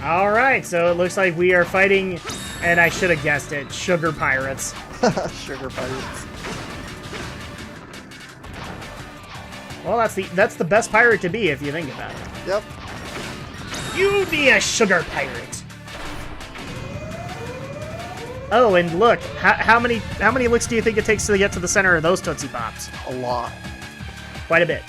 All right, so it looks like we are fighting, and I should have guessed it, sugar pirates. Sugar pirates. Well, that's the best pirate to be if you think about it. Yep. You be a sugar pirate. Oh, and look, how many licks do you think it takes to get to the center of those Tootsie Pops? A lot. Quite a bit.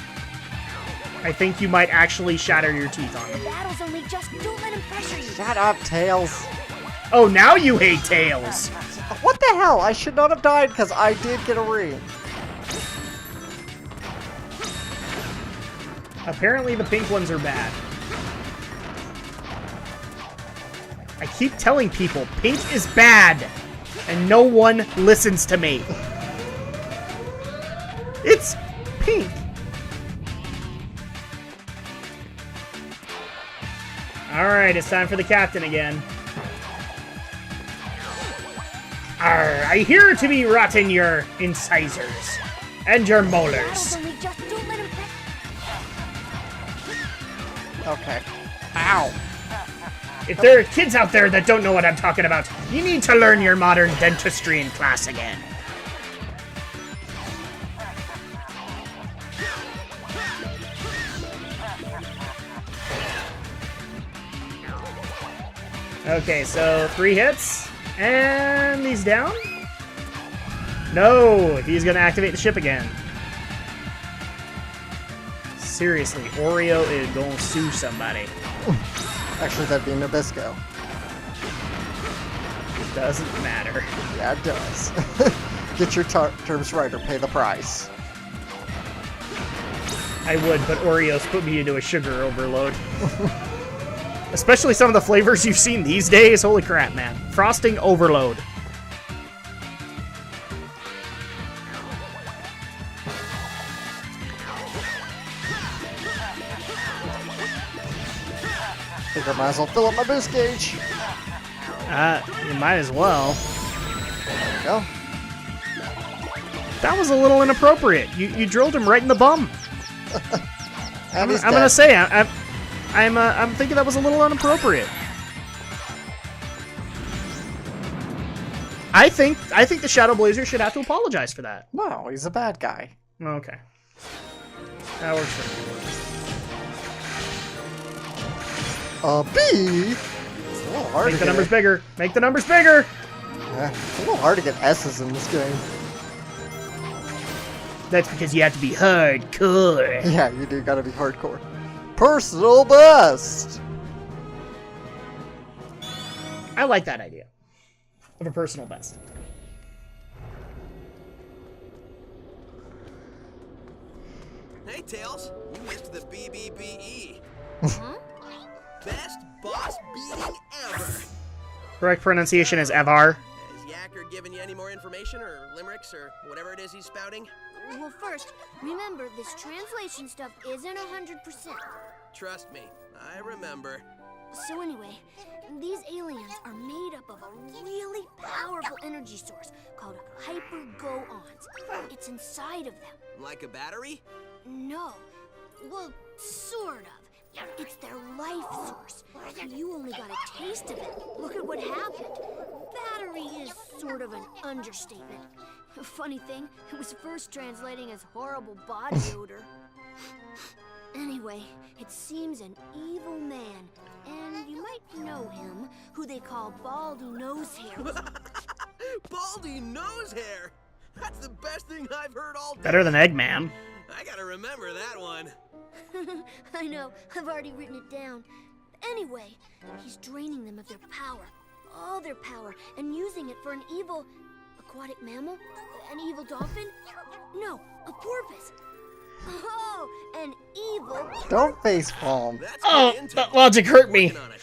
I think you might actually shatter your teeth on them. The battle's only just. Don't let him pressure you. Shut up, Tails. Oh, now you hate Tails. What the hell? I should not have died because I did get a ring. Apparently the pink ones are bad. I keep telling people, pink is bad, and no one listens to me. It's pink. Alright, it's time for the captain again. Arr, I hear to be rotting your incisors and your molars. Only just. Don't let him pressure. Okay. Ow. If there are kids out there that don't know what I'm talking about, you need to learn your modern dentistry in class again. Okay, so 3 hits, and he's down? No, he's gonna activate the ship again. Seriously, Oreo is gonna sue somebody. Actually, that'd be Nabisco. It doesn't matter. Yeah, it does. Get your terms right or pay the price. I would, but Oreos put me into a sugar overload. Especially some of the flavors you've seen these days. Holy crap, man. Frosting overload. I think I might as well fill up my boost gauge. You might as well. There we go. That was a little inappropriate. You drilled him right in the bum. And he's I'm dead. gonna say I'm thinking that was a little inappropriate. I think the Shadow Blazer should have to apologize for that. No, he's a bad guy. Okay, that works for me. B? It's a little hard Make to the get numbers bigger. Make the numbers bigger. It's a little hard to get S's in this game. That's because you have to be hardcore. Yeah, you do gotta be hardcore. Personal best! I like that idea of a personal best. Hey, Tails, you missed the BBBE. Huh? Best boss beating ever. Correct pronunciation is Evar. Has Yacker given you any more information or limericks or whatever it is he's spouting? Well, first, remember this translation stuff isn't 100%. Trust me, I remember. So anyway, these aliens are made up of a really powerful energy source called hyper-go-ons. It's inside of them. Like a battery? No. Well, sort of. It's their life source. You only got a taste of it. Look at what happened. Battery is sort of an understatement. Funny thing, it was first translating as horrible body odor. Anyway, it seems an evil man, and you might know him, who they call Baldy Nosehair. Baldy Nosehair! That's the best thing I've heard all day. Better than Eggman. I gotta remember that one. I know, I've already written it down. Anyway, he's draining them of their power, all their power, and using it for an evil aquatic mammal? An evil dolphin? No, a porpoise. Oh, an evil... Don't facepalm. That's Oh, good intel. that logic hurt me. Working on it.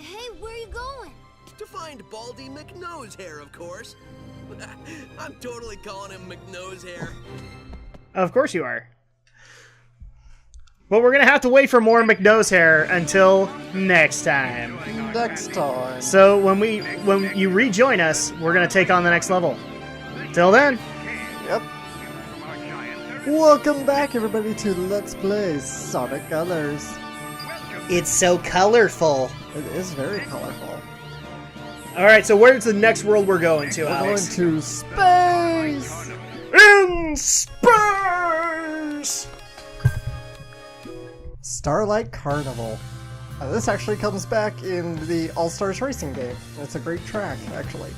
Hey, where are you going? To find Baldy McNosehair, of course. I'm totally calling him McNosehair. Of course you are. But we're gonna have to wait for more McNosehair until next time. Next time. So when you rejoin us, we're gonna take on the next level. Till then. Yep. Welcome back, everybody, to Let's Play Sonic Colors. It's so colorful. It is very colorful. All right, so where's the next world we're going to, We're Alex? going to space! In space! Starlight Carnival. This actually comes back in the All-Stars Racing game. It's a great track, actually.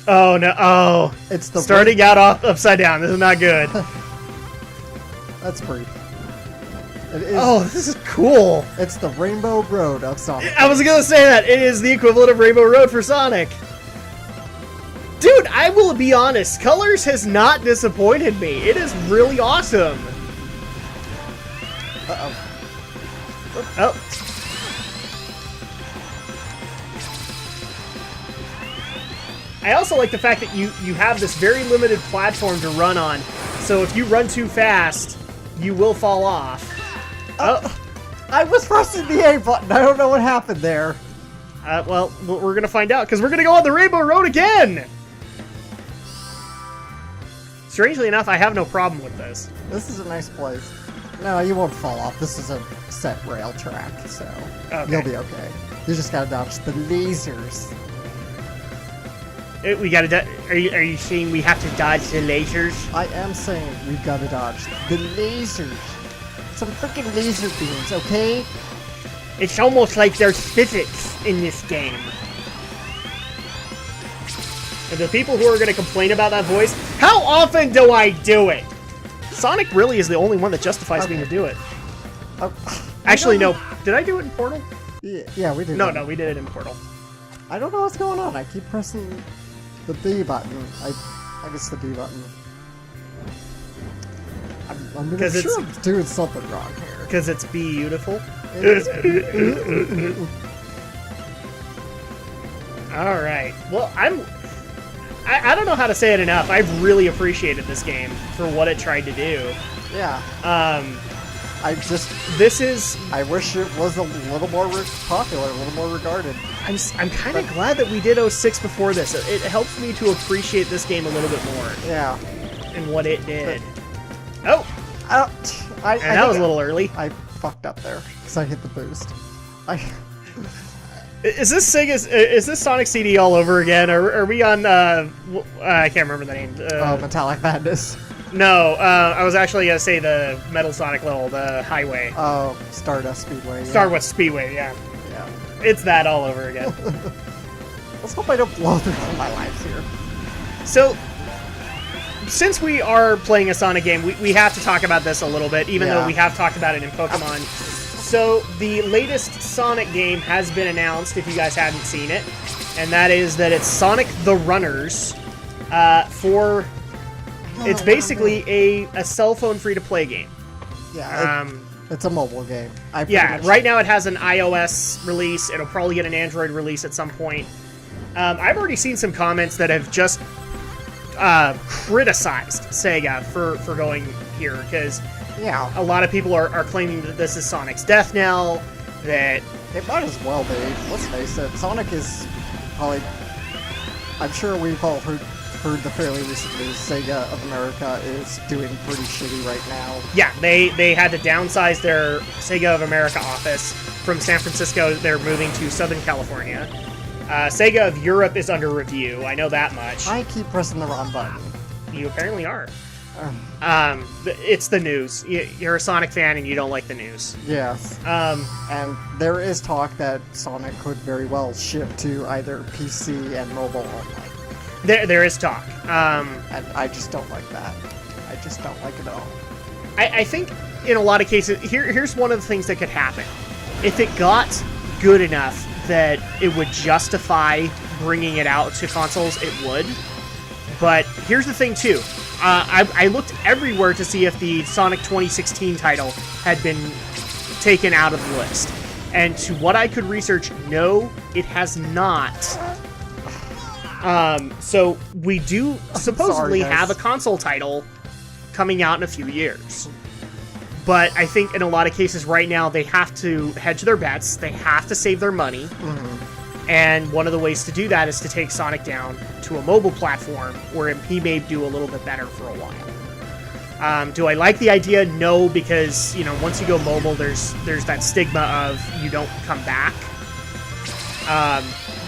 Oh, no. Oh. It's the Starting out upside down. This is not good. That's brief. It is, Oh, this is cool. It's the Rainbow Road of Sonic. I was going to say that. It is the equivalent of Rainbow Road for Sonic. Dude, I will be honest. Colors has not disappointed me. It is really awesome. Uh-oh. Oh. I also like the fact that you have this very limited platform to run on. So if you run too fast, you will fall off. Oh. I was pressing the A button. I don't know what happened there. Well, we're going to find out, because we're going to go on the Rainbow Road again! Strangely enough, I have no problem with this. This is a nice place. No, you won't fall off. This is a set rail track, so Okay. you'll be okay. You just gotta dodge the lasers. We gotta. Are you saying we have to dodge the lasers? I am saying we've gotta dodge the lasers. Some freaking laser beams, okay? It's almost like there's physics in this game. And the people who are going to complain about that voice, how often do I do it? Sonic really is the only one that justifies me to do it. Actually, no. Did I do it in Portal? Yeah, we did. No, we did it in Portal. I don't know what's going on. I keep pressing the B button. I guess the B button. I'm sure I'm doing something wrong here. Because it's beautiful. All right. Well, I don't know how to say it enough. I've really appreciated this game for what it tried to do. Yeah. I wish it was a little more popular, a little more regarded. I'm kind of glad that we did 06 before this. It helps me to appreciate this game a little bit more. Yeah. And what it did. Oh! And that was a little early. I fucked up there because I hit the boost. Is this Sega's? Is this Sonic CD all over again? Or are we on? I can't remember the name. Metallic Madness. No, I was actually gonna say the Metal Sonic Level, the Highway. Oh, Stardust Speedway. Yeah. Stardust Speedway, yeah. Yeah. It's that all over again. Let's hope I don't blow through all my lives here. So, since we are playing a Sonic game, we have to talk about this a little bit, even though we have talked about it in Pokemon. So, the latest Sonic game has been announced, if you guys hadn't seen it, and that is that it's Sonic the Runners for... It's basically a cell phone free-to-play game. Yeah, it's a mobile game. Right now it has an iOS release. It'll probably get an Android release at some point. I've already seen some comments that have just criticized Sega for going here, because a lot of people are claiming that this is Sonic's death knell, that... It might as well be. Let's face it, Sonic is probably... I'm sure we've all heard the fairly recent news. Sega of America is doing pretty shitty right now. Yeah, they had to downsize their Sega of America office from San Francisco. They're moving to Southern California. Sega of Europe is under review. I know that much. I keep pressing the wrong button. You apparently are. It's the news. You're a Sonic fan and you don't like the news. Yes. And there is talk that Sonic could very well ship to either PC and mobile only. There is talk. And I just don't like that. I just don't like it at all. I think in a lot of cases, here's one of the things that could happen. If it got good enough that it would justify bringing it out to consoles, it would. But here's the thing, too. I looked everywhere to see if the Sonic 2016 title had been taken out of the list. And to what I could research, no, it has not. So we do supposedly have a console title coming out in a few years. But I think in a lot of cases right now, they have to hedge their bets. They have to save their money. Mm-hmm. And one of the ways to do that is to take Sonic down to a mobile platform where he may do a little bit better for a while. Do I like the idea? No, because, you know, once you go mobile, there's that stigma of you don't come back.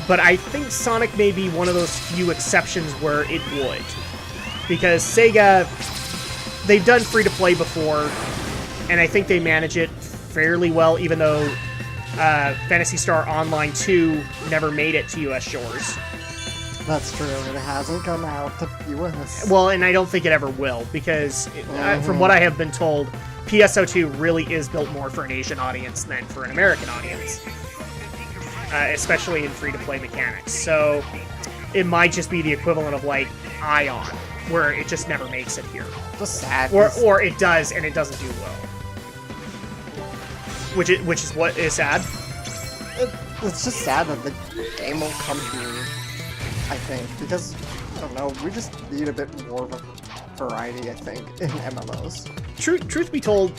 But I think Sonic may be one of those few exceptions where it would. Because Sega, they've done free-to-play before, and I think they manage it fairly well, even though Phantasy Star Online 2 never made it to US shores. That's true. It hasn't come out to US. Well, and I don't think it ever will, because from what I have been told, PSO2 really is built more for an Asian audience than for an American audience. Especially in free-to-play mechanics. So it might just be the equivalent of, like, Ion, where it just never makes it here. Just sad. Or it does, and it doesn't do well. Which is what is sad. It's just sad that the game won't come here, I think, because, I don't know, we just need a bit more of a variety, I think, in MMOs. Truth be told,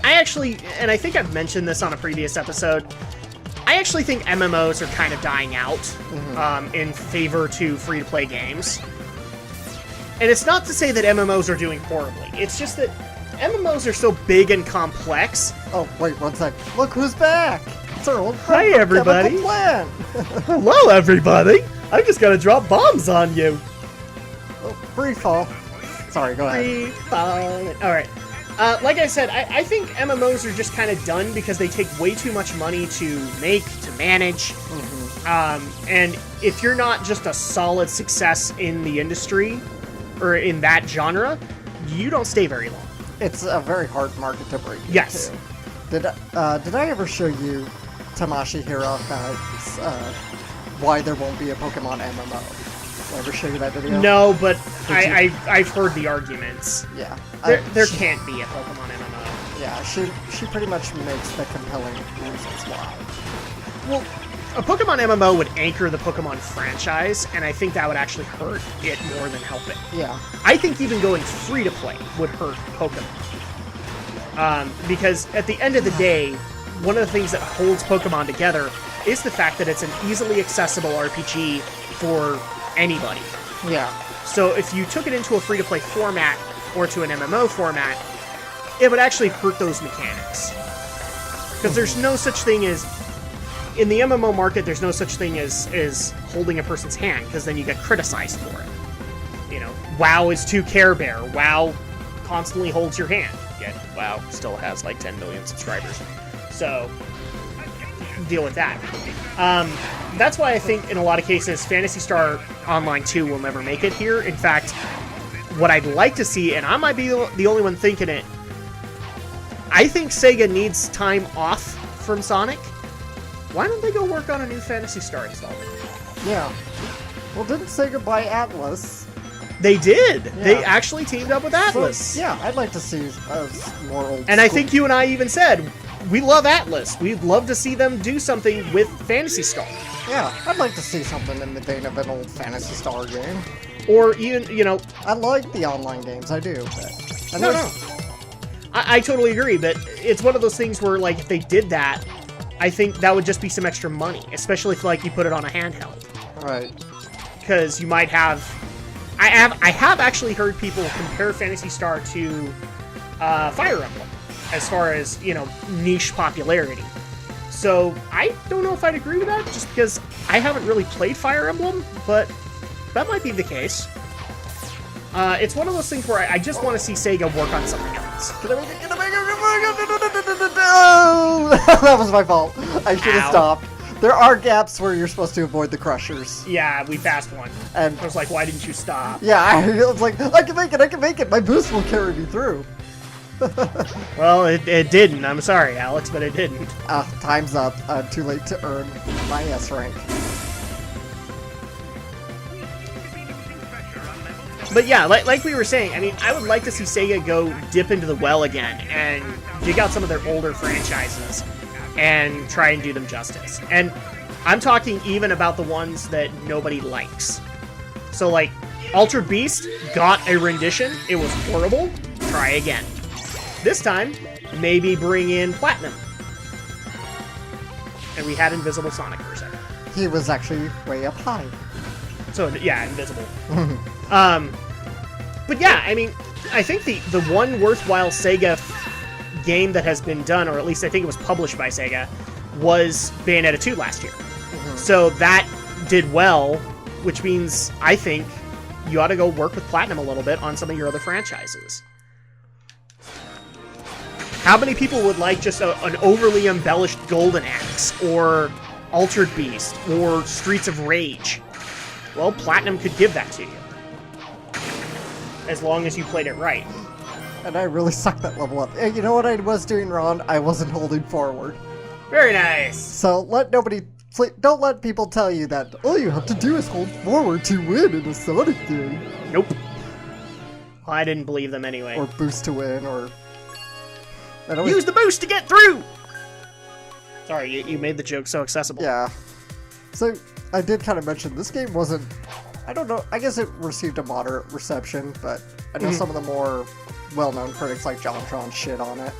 I actually, and I think I've mentioned this on a previous episode, I actually think MMOs are kind of dying out in favor to free-to-play games. And it's not to say that MMOs are doing horribly. It's just that MMOs are so big and complex. Oh, wait, one sec. Look who's back! It's our old friend Hi, everybody. Chemical Plant. Hello, everybody! I'm just gonna drop bombs on you. Oh, free fall. Sorry, go ahead. Free falling. Alright. Like I said, I think MMOs are just kind of done because they take way too much money to make, to manage. And if you're not just a solid success in the industry, or in that genre, you don't stay very long. It's a very hard market to break into. Yes. Did I ever show you Tamashi Hero why there won't be a Pokemon MMO? Did I ever show you that video? No, but I've heard the arguments. Yeah. There can't be a Pokemon MMO. Yeah, she pretty much makes the compelling reasons why. Well, a Pokemon MMO would anchor the Pokemon franchise, and I think that would actually hurt it more than help it. Yeah. I think even going free-to-play would hurt Pokemon. Because at the end of the day, one of the things that holds Pokemon together is the fact that it's an easily accessible RPG for anybody. Yeah. So if you took it into a free-to-play format or to an MMO format, it would actually hurt those mechanics. Because there's no such thing as... In the MMO market, there's no such thing as holding a person's hand, because then you get criticized for it. You know, WoW is too Care Bear. WoW constantly holds your hand. Yet WoW still has like 10 million subscribers. So, deal with that. That's why I think, in a lot of cases, Phantasy Star Online 2 will never make it here. In fact, what I'd like to see, and I might be the only one thinking it, I think Sega needs time off from Sonic. Why don't they go work on a new Phantasy Star installment? Yeah. Well, didn't Sega buy Atlas? They did. Yeah. They actually teamed up with Atlas. So, yeah, I'd like to see more old And I school. think you and I even said, we love Atlas. We'd love to see them do something with Phantasy Star. Yeah, I'd like to see something in the vein of an old Phantasy Star game. Or even, you know... I like the online games, I do. But No. I totally agree, but it's one of those things where, like, if they did that, I think that would just be some extra money, especially if, like, you put it on a handheld. Right. Because you might have... I have actually heard people compare Phantasy Star to Fire Emblem, as far as, you know, niche popularity. So, I don't know if I'd agree with that, just because I haven't really played Fire Emblem, but that might be the case. It's one of those things where I just want to see Sega work on something else. Oh, that was my fault. I should have Ow. stopped. There are gaps where you're supposed to avoid the crushers. Yeah, we passed one. And I was like, why didn't you stop? yeah, I was like, I can make it. My boost will carry me through. Well, it didn't. I'm sorry, Alex, but it didn't. Time's up. Too late to earn my S rank. But yeah, like we were saying, I mean, I would like to see Sega go dip into the well again and dig out some of their older franchises and try and do them justice. And I'm talking even about the ones that nobody likes. So, like, Ultra Beast got a rendition. It was horrible. Try again. This time, maybe bring in Platinum. And we had Invisible Sonic for a second. He was actually way up high. So, yeah, Invisible. But yeah, I mean, I think the one worthwhile Sega game that has been done, or at least I think it was published by Sega, was Bayonetta 2 last year. So that did well, which means I think you ought to go work with Platinum a little bit on some of your other franchises. How many people would like just an overly embellished Golden Axe, or Altered Beast, or Streets of Rage? Well, Platinum could give that to you. As long as you played it right. And I really sucked that level up. And you know what I was doing wrong? I wasn't holding forward. Very nice! So don't let people tell you that all you have to do is hold forward to win in a Sonic game. Nope. Well, I didn't believe them anyway. Or boost to win, or... Use the boost to get through! Sorry, you made the joke so accessible. Yeah. So, I did kind of mention, this game wasn't... I don't know, I guess it received a moderate reception, but I know some of the more well-known critics like JonTron shit on it.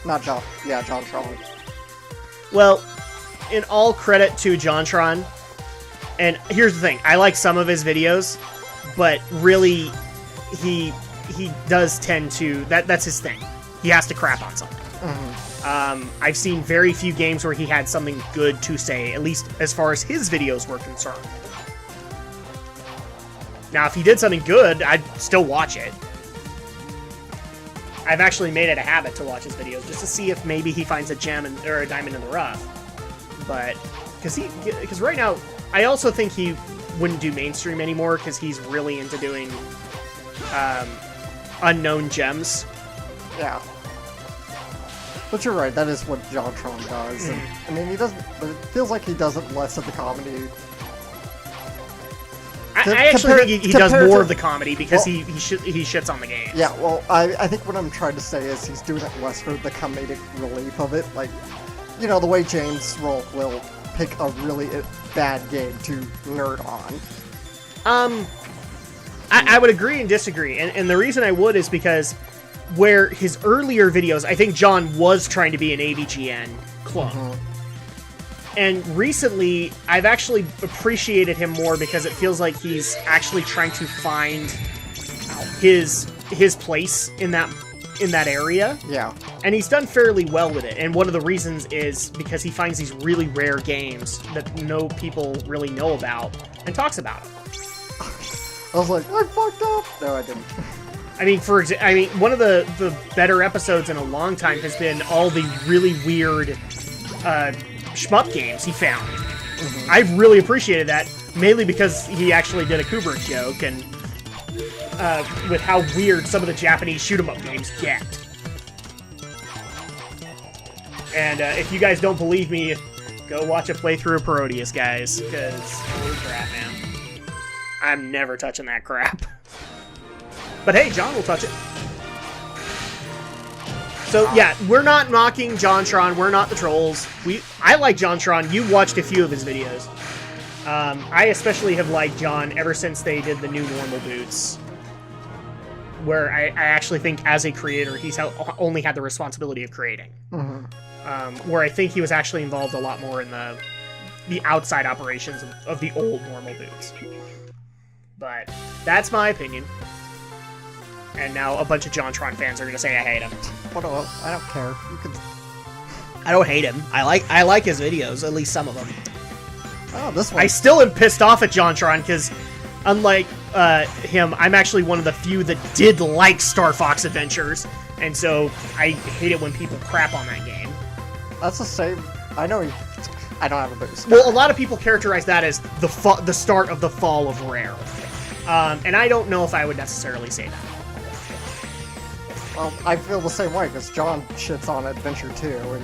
Not John... Yeah, JonTron. Well, in all credit to JonTron, and here's the thing, I like some of his videos, but really, he does tend to... That's his thing. He has to crap on something. I've seen very few games where he had something good to say, at least as far as his videos were concerned. Now, if he did something good, I'd still watch it. I've actually made it a habit to watch his videos, just to see if maybe he finds a gem or a diamond in the rough. But, because right now, I also think he wouldn't do mainstream anymore, because he's really into doing unknown gems. Yeah. But you're right, that is what JonTron does. And, I mean, he doesn't... But it feels like he does it less of the comedy. I actually think he does more of the comedy, because he shits on the game. Yeah, well, I think what I'm trying to say is he's doing it less for the comedic relief of it. Like, you know, the way James Rolfe will pick a really bad game to nerd on. I would agree and disagree. And the reason I would is because where his earlier videos, I think John was trying to be an AVGN clone. And recently, I've actually appreciated him more because it feels like he's actually trying to find his place in that area. Yeah. And he's done fairly well with it. And one of the reasons is because he finds these really rare games that no people really know about and talks about them. I was like, I fucked up! No, I didn't. I mean, one of the better episodes in a long time has been all the really weird shmup games he found. I've really appreciated that, mainly because he actually did a Kubrick joke, and with how weird some of the Japanese shoot-'em-up games get. And if you guys don't believe me, go watch a playthrough of Parodius, guys, because holy crap, man. I'm never touching that crap. But hey, John will touch it. So yeah, we're not mocking JonTron. We're not the trolls. I like JonTron. You watched a few of his videos. I especially have liked John ever since they did the new normal boots, where I actually think as a creator, he's only had the responsibility of creating. Where I think he was actually involved a lot more in the outside operations of the old normal boots. But that's my opinion. And now a bunch of JonTron fans are going to say I hate him. I don't care. You can... I don't hate him. I like his videos, at least some of them. Oh, this one. I still am pissed off at JonTron because, unlike him, I'm actually one of the few that did like Star Fox Adventures, and so I hate it when people crap on that game. That's the same. I know. I don't have a boost. Well, a lot of people characterize that as the start of the fall of Rare, and I don't know if I would necessarily say that. Well, I feel the same way, because John shits on Adventure 2, and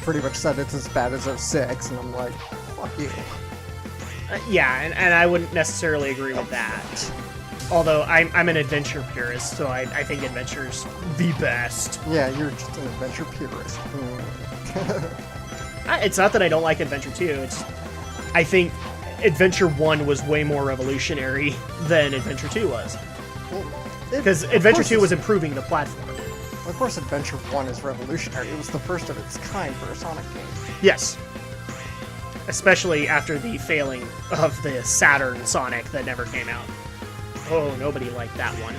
pretty much said it's as bad as 06, and I'm like, fuck you. Yeah, and I wouldn't necessarily agree with that. Although, I'm an adventure purist, so I think Adventure's the best. Yeah, you're just an adventure purist. It's not that I don't like Adventure 2, it's... I think Adventure 1 was way more revolutionary than Adventure 2 was. Because Adventure 2 was improving the platform. Of course, Adventure 1 is revolutionary. It was the first of its kind for a Sonic game. Yes. Especially after the failing of the Saturn Sonic that never came out. Oh, nobody liked that one.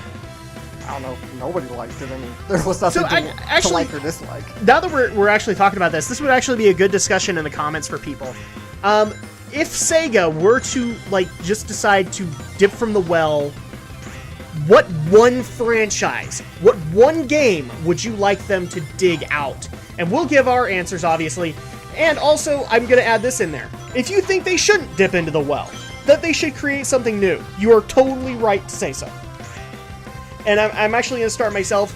I don't know, nobody liked it. I mean, there was nothing to like or dislike. Now that we're actually talking about this would actually be a good discussion in the comments for people. If Sega were to, like, just decide to dip from the well, what one franchise, what one game would you like them to dig out? And we'll give our answers, obviously. And also, I'm going to add this in there. If you think they shouldn't dip into the well, that they should create something new, you are totally right to say so. And I'm actually going to start myself.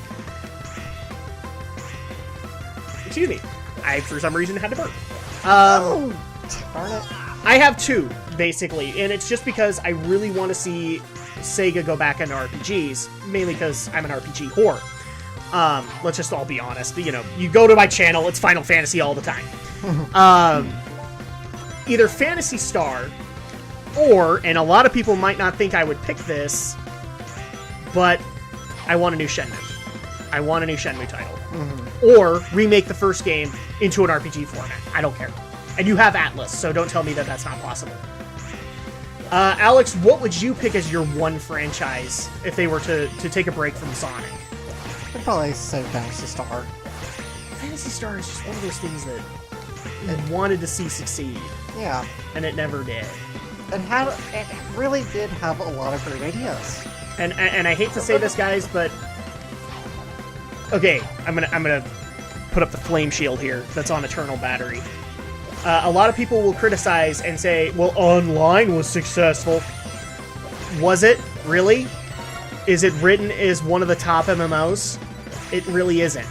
Excuse me. I, for some reason, had to burp. Darn it. I have two, basically, and it's just because I really want to see Sega go back into RPGs, mainly because I'm an RPG whore. Let's just all be honest. You know, you go to my channel, it's Final Fantasy all the time. Either Phantasy Star, or, and a lot of people might not think I would pick this, but I want a new Shenmue. I want a new Shenmue title. Or remake the first game into an RPG format. I don't care. And you have Atlas, so don't tell me that that's not possible. Alex, what would you pick as your one franchise if they were to take a break from Sonic? I'd probably say Phantasy Star. Phantasy Star is just one of those things that I wanted to see succeed. Yeah. And it never did. It really did have a lot of great ideas. And I hate to say this, guys, but okay, I'm gonna put up the flame shield here that's on Eternal Battery. A lot of people will criticize and say, well, online was successful. Was it? Really? Is it written as one of the top MMOs? It really isn't.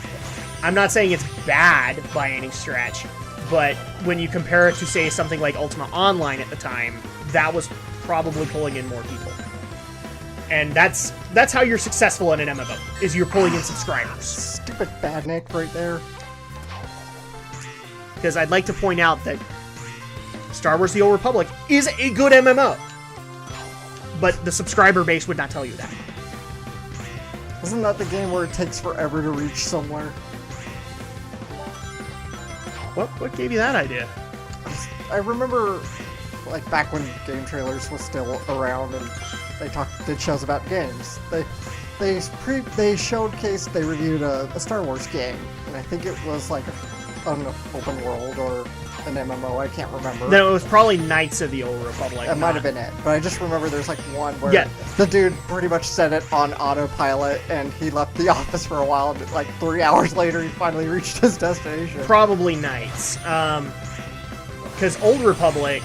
I'm not saying it's bad by any stretch, but when you compare it to, say, something like Ultima Online at the time, that was probably pulling in more people. And that's how you're successful in an MMO, is you're pulling in subscribers. Stupid Badnik right there. Because I'd like to point out that Star Wars The Old Republic is a good MMO. But the subscriber base would not tell you that. Isn't that the game where it takes forever to reach somewhere? What gave you that idea? I remember, like, back when game trailers was still around and they did shows about games. They showcased, they reviewed a Star Wars game, and I think it was like an open world or an MMO, I can't remember. No, it was probably Knights of the Old Republic. That might have been it, but I just remember there's like one where the dude pretty much set it on autopilot and he left the office for a while, and like 3 hours later he finally reached his destination. Probably Knights. Because Old Republic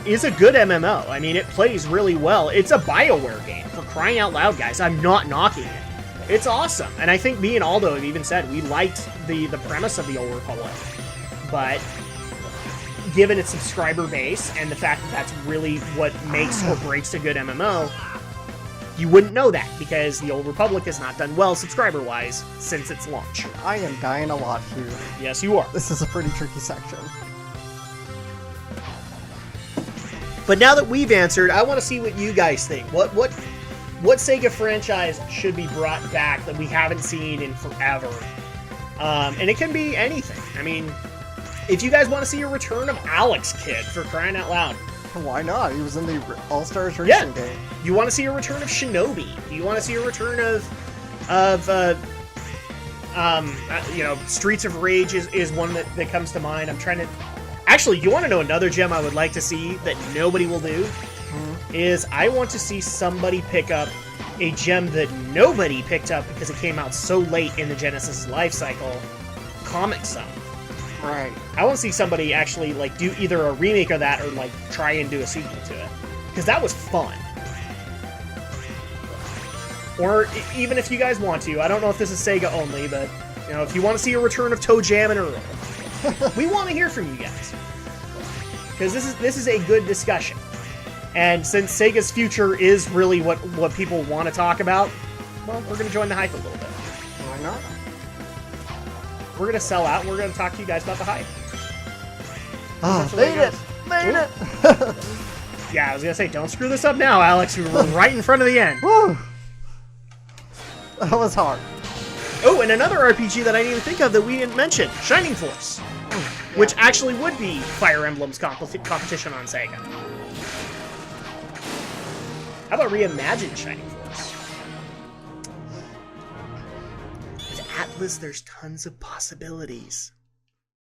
is a good MMO. I mean, it plays really well. It's a BioWare game, for crying out loud, guys. I'm not knocking it. It's awesome. And I think me and Aldo have even said we liked the premise of the Old Republic. But given its subscriber base and the fact that that's really what makes or breaks a good MMO, you wouldn't know that because the Old Republic has not done well subscriber-wise since its launch. I am dying a lot here. Yes, you are. This is a pretty tricky section. But now that we've answered, I want to see what you guys think. What Sega franchise should be brought back that we haven't seen in forever? And it can be anything. I mean, if you guys want to see a return of Alex Kidd, for crying out loud. Why not? He was in the All-Stars Racing game. You want to see a return of Shinobi? Do you want to see a return of Streets of Rage is one that comes to mind. I'm trying to... Actually, you want to know another gem I would like to see that nobody will do? Is I want to see somebody pick up a gem that nobody picked up because it came out so late in the Genesis life cycle, Comic Zone. Right. I want to see somebody actually like do either a remake of that or like try and do a sequel to it, because that was fun. Or even if you guys want to, I don't know if this is Sega only, but you know, if you want to see a return of Toe Jam and Earl, we want to hear from you guys, because this is a good discussion. And since Sega's future is really what people want to talk about, well, we're going to join the hype a little bit. Why not? We're going to sell out, and we're going to talk to you guys about the hype. Made it! Yeah, I was going to say, don't screw this up now, Alex. We're right in front of the end. Woo! That was hard. Oh, and another RPG that I didn't even think of that we didn't mention, Shining Force. Which actually would be Fire Emblem's competition on Sega. How about reimagined Shining Force? Atlas, there's tons of possibilities.